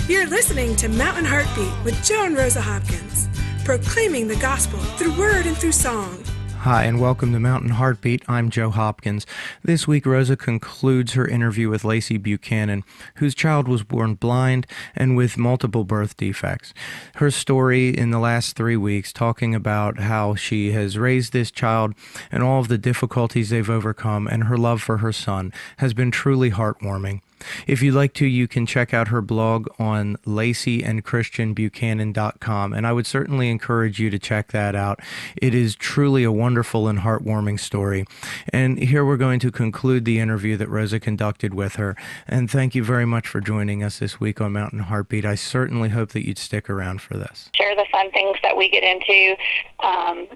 You're listening to Mountain Heartbeat with Joe and Rosa Hopkins, proclaiming the gospel through word and through song. Hi, and welcome to Mountain Heartbeat. I'm Joe Hopkins. This week, Rosa concludes her interview with Lacey Buchanan, whose child was born blind and with multiple birth defects. Her story in the last 3 weeks, talking about how she has raised this child and all of the difficulties they've overcome and her love for her son, has been truly heartwarming. If you'd like to, you can check out her blog on laceyandchristianbuchanan.com, and I would certainly encourage you to check that out. It is truly a wonderful and heartwarming story. And here we're going to conclude the interview that Rosa conducted with her. And thank you very much for joining us this week on Mountain Heartbeat. I certainly hope that you'd stick around for this. Share the fun things that we get into.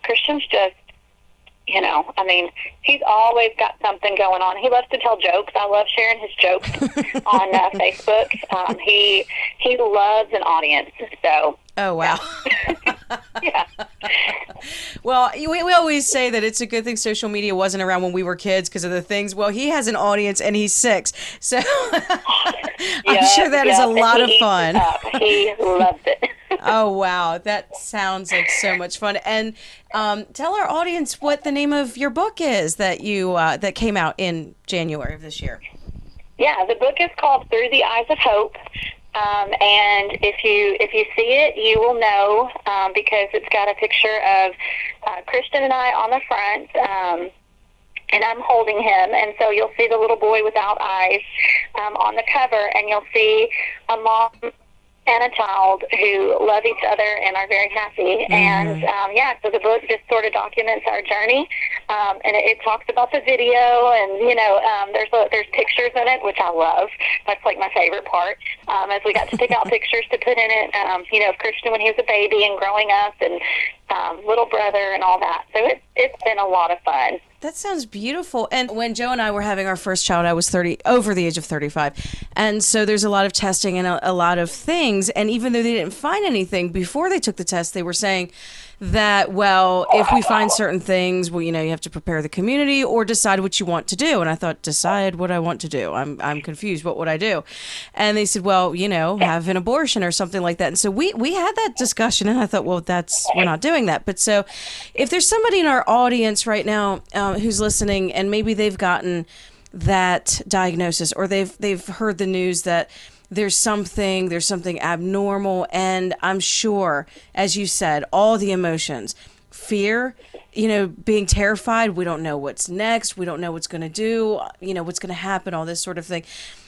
Christian's just, he's always got something going on. He loves to tell jokes. I love sharing his jokes on Facebook. He loves an audience. So. Oh, wow. Yeah. Well, we always say that it's a good thing social media wasn't around when we were kids because of the things. Well, he has an audience and he's 6. So I'm sure that is a lot of fun. He loves it. Oh, wow. That sounds like so much fun. And tell our audience what the name of your book is that you that came out in January of this year. Yeah, the book is called Through the Eyes of Hope. And if you see it, you will know because it's got a picture of Christian and I on the front, and I'm holding him. And so you'll see the little boy without eyes on the cover, and you'll see a mom and a child who love each other and are very happy. And so the book just sort of documents our journey, and it talks about the video, and there's pictures in it, which I love. That's like my favorite part, as we got to pick out pictures to put in it, of Christian when he was a baby and growing up, and little brother and all that. So it's been a lot of fun. That sounds beautiful. And when Joe and I were having our first child, I was over the age of 35. And so there's a lot of testing and a lot of things. And even though they didn't find anything before they took the test, they were saying that, well, if we find certain things, well, you have to prepare the community or decide what you want to do. And I thought, decide what I want to do. I'm confused. What would I do? And they said, well, have an abortion or something like that. And so we had that discussion, and I thought, well, we're not doing that. But so if there's somebody in our audience right now who's listening, and maybe they've gotten that diagnosis, or they've heard the news that there's something abnormal, and I'm sure, as you said, all the emotions, fear, being terrified, we don't know what's next, we don't know what's going to do, what's going to happen, all this sort of thing.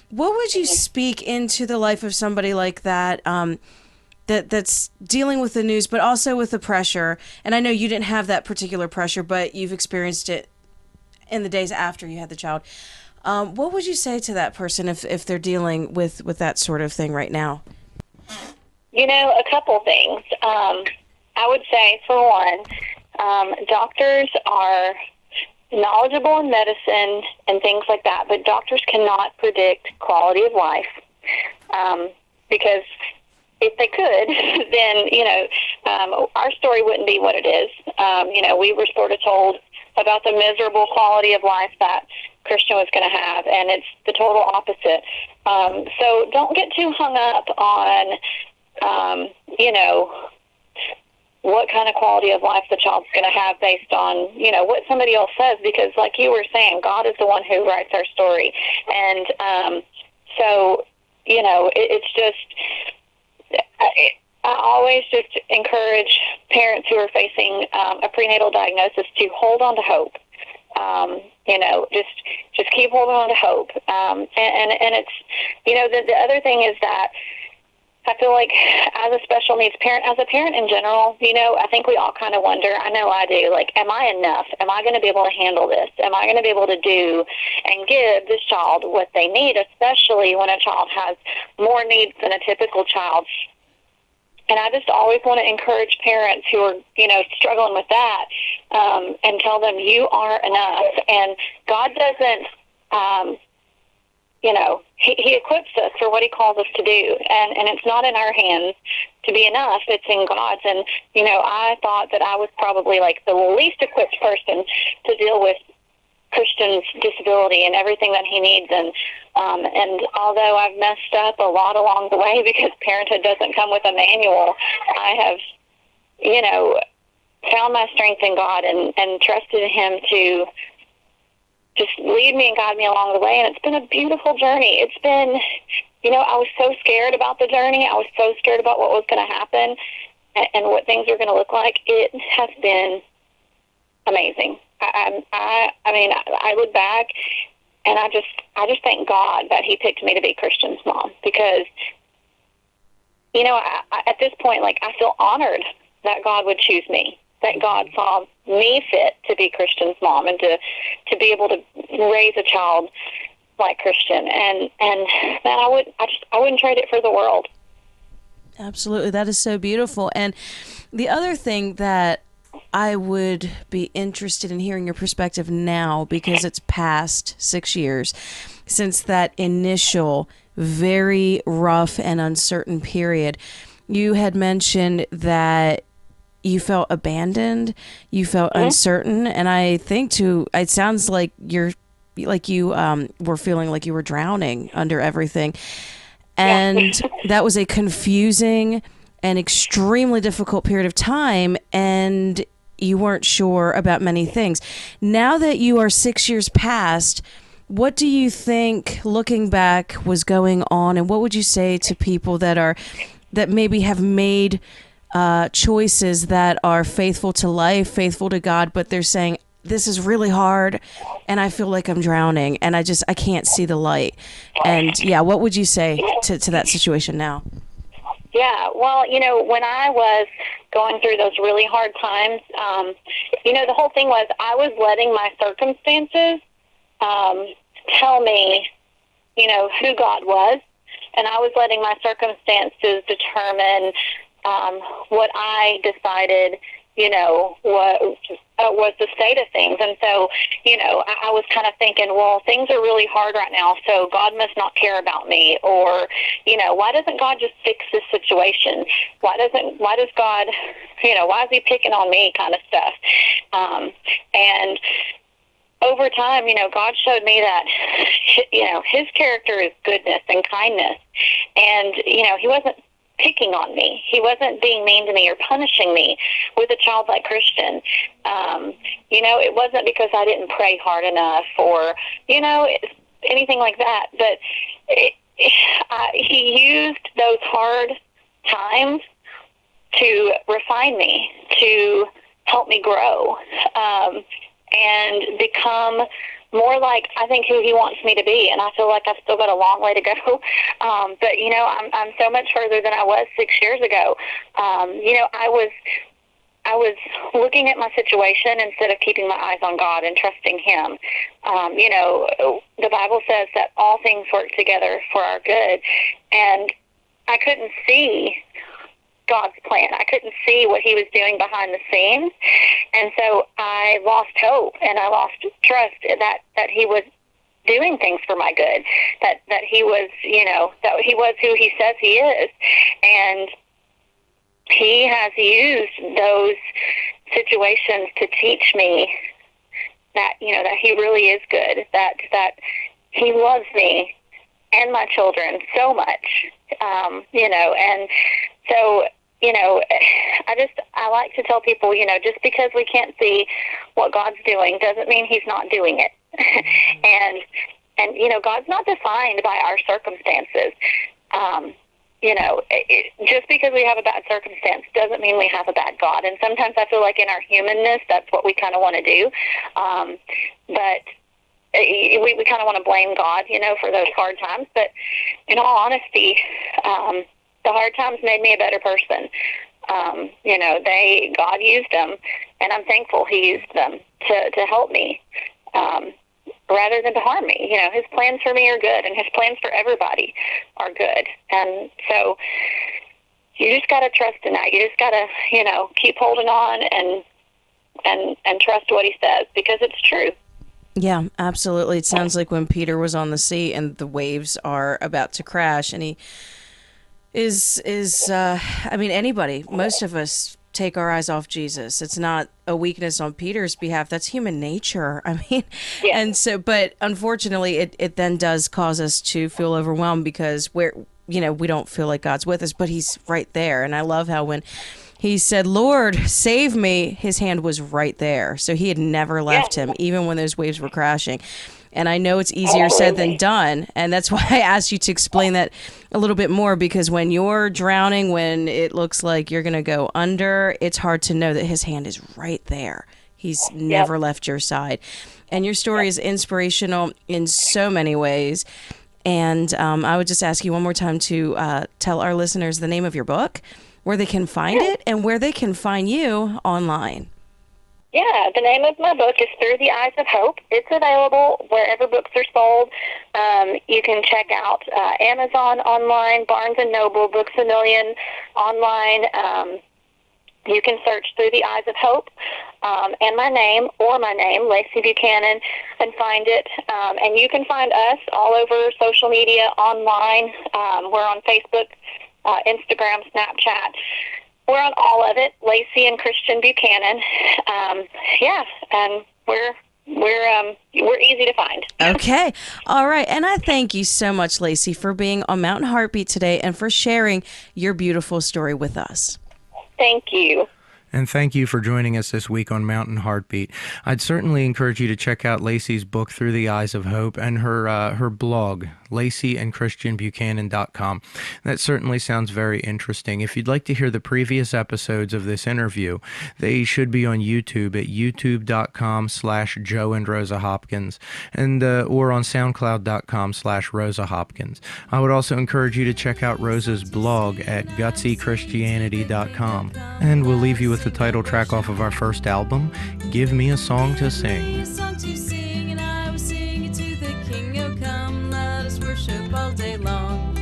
What would you speak into the life of somebody like that, that's dealing with the news, but also with the pressure? And I know you didn't have that particular pressure, but you've experienced it in the days after you had the child. What would you say to that person if they're dealing with that sort of thing right now? A couple things. I would say, for one, doctors are knowledgeable in medicine and things like that, but doctors cannot predict quality of life, because if they could, then, our story wouldn't be what it is. We were sort of told about the miserable quality of life that Christian was going to have, and it's the total opposite. So don't get too hung up on, what kind of quality of life the child's going to have based on, what somebody else says, because like you were saying, God is the one who writes our story. And it's just, I always just encourage parents who are facing a prenatal diagnosis to hold on to hope. Just keep holding on to hope. And it's, the other thing is that I feel like as a special needs parent, as a parent in general, I think we all kind of wonder, I know I do, like, am I enough? Am I going to be able to handle this? Am I going to be able to do and give this child what they need, especially when a child has more needs than a typical child? And I just always want to encourage parents who are, struggling with that, and tell them you are enough. And God doesn't, he equips us for what he calls us to do. And it's not in our hands to be enough. It's in God's. And, I thought that I was probably like the least equipped person to deal with Christian's disability and everything that he needs. And although I've messed up a lot along the way because parenthood doesn't come with a manual, I have, found my strength in God and trusted in him to just lead me and guide me along the way. And it's been a beautiful journey. It's been, I was so scared about the journey. I was so scared about what was going to happen and what things were going to look like. It has been amazing. I look back and I just thank God that he picked me to be Christian's mom, because, at this point, I feel honored that God would choose me, that God saw me fit to be Christian's mom and to be able to raise a child like Christian. And man, I wouldn't trade it for the world. Absolutely. That is so beautiful. And the other thing that I would be interested in hearing your perspective now, because it's past 6 years since that initial very rough and uncertain period. You had mentioned that you felt abandoned, you felt uncertain, and I think it sounds like you were feeling like you were drowning under everything. And that was a confusing and extremely difficult period of time, and you weren't sure about many things. Now that you are 6 years past, what do you think, looking back, was going on, and what would you say to people that maybe have made choices that are faithful to life, faithful to God, but they're saying, this is really hard and I feel like I'm drowning and I can't see the light? And what would you say to that situation now? Yeah, well, when I was going through those really hard times, the whole thing was I was letting my circumstances tell me, who God was, and I was letting my circumstances determine what I decided, what was the state of things. And so, I was kind of thinking, well, things are really hard right now, so God must not care about me. Or, why doesn't God just fix this situation? Why does God, why is he picking on me, kind of stuff? And over time, God showed me that, his character is goodness and kindness. And, he wasn't picking on me. He wasn't being mean to me or punishing me with a childlike Christian. It wasn't because I didn't pray hard enough or, anything like that. But he used those hard times to refine me, to help me grow, and become more like, I think, who he wants me to be. And I feel like I've still got a long way to go. But, I'm so much further than I was 6 years ago. I was looking at my situation instead of keeping my eyes on God and trusting him. The Bible says that all things work together for our good. And I couldn't see God's plan. I couldn't see what he was doing behind the scenes. And so I lost hope and I lost trust that he was doing things for my good, that he was, that he was who he says he is. And he has used those situations to teach me that, that he really is good, that he loves me and my children so much, and so, I like to tell people, just because we can't see what God's doing doesn't mean he's not doing it. and God's not defined by our circumstances. Just because we have a bad circumstance doesn't mean we have a bad God. And sometimes I feel like in our humanness, that's what we kind of want to do. But we kind of want to blame God, for those hard times. But in all honesty, the hard times made me a better person. God used them, and I'm thankful he used them to help me, rather than to harm me. His plans for me are good, and his plans for everybody are good. And so you just got to trust in that. You just got to, keep holding on and trust what he says, because it's true. Yeah, absolutely. It sounds like when Peter was on the sea and the waves are about to crash, and he is anybody, most of us take our eyes off Jesus. It's not a weakness on Peter's behalf. That's human nature. I mean, Yeah. and so, but unfortunately, it then does cause us to feel overwhelmed because we don't feel like God's with us, but he's right there. And I love how when he said, Lord, save me, his hand was right there. So he had never left him, even when those waves were crashing. And I know it's easier said than done. And that's why I asked you to explain that a little bit more, because when you're drowning, when it looks like you're going to go under, it's hard to know that his hand is right there. He's never left your side. And your story is inspirational in so many ways. And I would just ask you one more time to tell our listeners the name of your book, where they can find it, and where they can find you online. Yeah, the name of my book is Through the Eyes of Hope. It's available wherever books are sold. You can check out Amazon online, Barnes & Noble, Books A Million online. You can search Through the Eyes of Hope and my name, Lacey Buchanan, and find it. And you can find us all over social media online. We're on Facebook, Instagram, Snapchat. We're on all of it, Lacey and Christian Buchanan. And we're easy to find. Okay. All right. And I thank you so much, Lacey, for being on Mountain Heartbeat today and for sharing your beautiful story with us. Thank you. And thank you for joining us this week on Mountain Heartbeat. I'd certainly encourage you to check out Lacey's book, Through the Eyes of Hope, and her blog, LaceyandChristianBuchanan.com. That certainly sounds very interesting. If you'd like to hear the previous episodes of this interview, they should be on YouTube at youtube.com/Joe and Rosa Hopkins, and or on soundcloud.com/Rosa Hopkins. I would also encourage you to check out Rosa's blog at gutsychristianity.com. And we'll leave you with the title track off of our first album, Give Me a Song to Sing. All day long.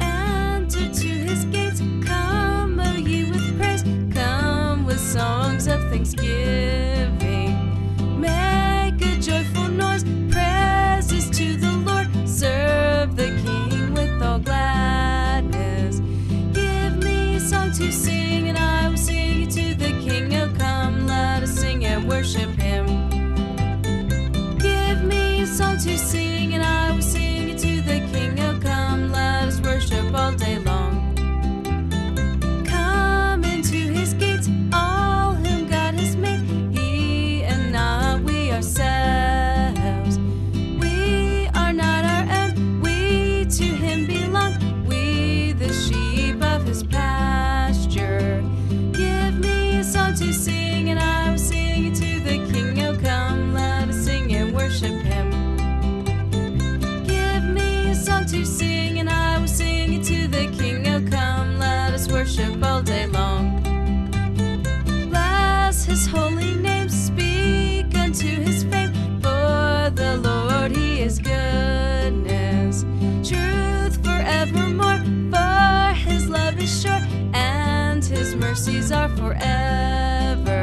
Enter to his gates, come, O ye with praise, come with songs of thanksgiving. Make a joyful noise, praises to the Lord, serve the King with all gladness. Give me a song to sing, and I will sing it to the King. Oh, come, let us sing and worship him. Give me a song to sing, and I will sing to the King. Oh, come, let us worship all day long. Come into his gates, all whom God has made, he and not we ourselves. We are not our own, we to him belong, we the sheep of his pasture. Give me a song to sing, and I will sing it to the King. Oh, come, let us sing and worship him. To sing, and I will sing it to the King. Oh, come, let us worship all day long. Bless his holy name, speak unto his fame, for the Lord, he is goodness, truth forevermore, for his love is sure, and his mercies are forever.